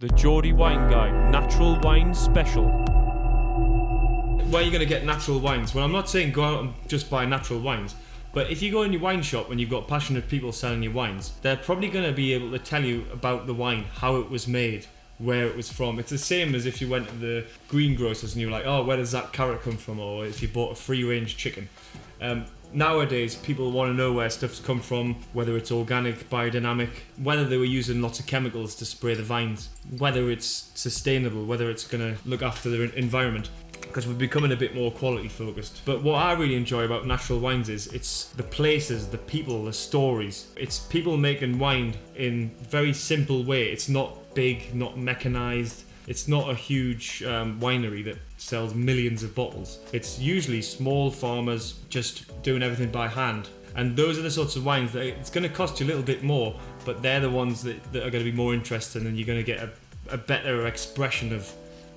The Geordie Wine Guide Natural Wine Special. Where are you going to get natural wines? Well, I'm not saying go out and just buy natural wines, but if you go in your wine shop and you've got passionate people selling you wines, they're probably going to be able to tell you about the wine, how it was made, where it was from. It's the same as if you went to the greengrocers and you were like, oh, where does that carrot come from? Or if you bought a free-range chicken. Nowadays, people want to know where stuff's come from, whether it's organic, biodynamic, whether they were using lots of chemicals to spray the vines, whether it's sustainable, whether it's going to look after the environment. Because we're becoming a bit more quality focused. But what I really enjoy about natural wines is it's the places, the people, the stories. It's people making wine in a very simple way. It's not big, not mechanized. It's not a huge winery that sells millions of bottles. It's usually small farmers just doing everything by hand. And those are the sorts of wines that it's going to cost you a little bit more, but they're the ones that are going to be more interesting, and you're going to get a better expression of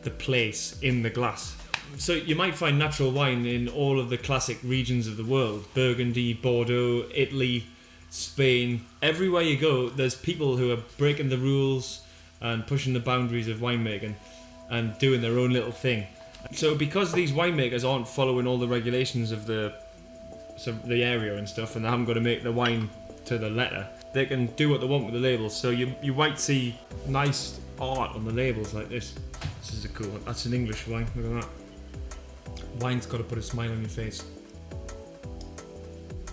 the place in the glass. So you might find natural wine in all of the classic regions of the world. Burgundy, Bordeaux, Italy, Spain. Everywhere you go, there's people who are breaking the rules and pushing the boundaries of winemaking and doing their own little thing. So because these winemakers aren't following all the regulations of the area and stuff, and they haven't got to make the wine to the letter, they can do what they want with the labels. So you might see nice art on the labels like this. This is a cool one. That's an English wine, look at that. Wine's got to put a smile on your face.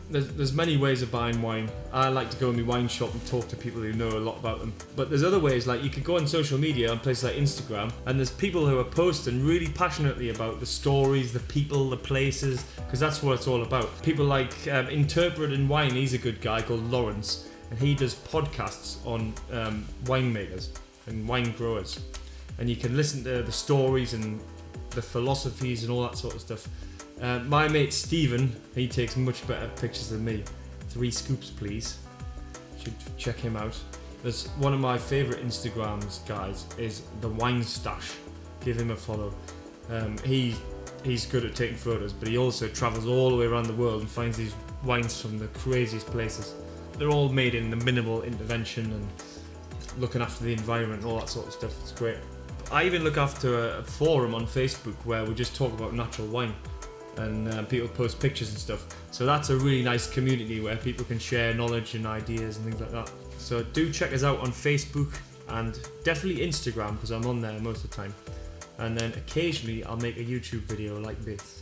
There's many ways of buying wine. I like to go in my wine shop and talk to people who know a lot about them. But there's other ways, like you could go on social media on places like Instagram, and there's people who are posting really passionately about the stories, the people, the places, because that's what it's all about. People like Interpreting Wine, he's a good guy called Lawrence, and he does podcasts on winemakers and wine growers. And you can listen to the stories and the philosophies and all that sort of stuff. My mate Stephen, he takes much better pictures than me. 3 scoops please. Should check him out. There's one of my favourite Instagrams guys is the Wine Stash. Give him a follow. He's good at taking photos, but he also travels all the way around the world and finds these wines from the craziest places. They're all made in the minimal intervention and looking after the environment and all that sort of stuff. It's great. I even look after a forum on Facebook where we just talk about natural wine, and people post pictures and stuff. So that's a really nice community where people can share knowledge and ideas and things like that. So do check us out on Facebook and definitely Instagram, because I'm on there most of the time. And then occasionally I'll make a YouTube video like this.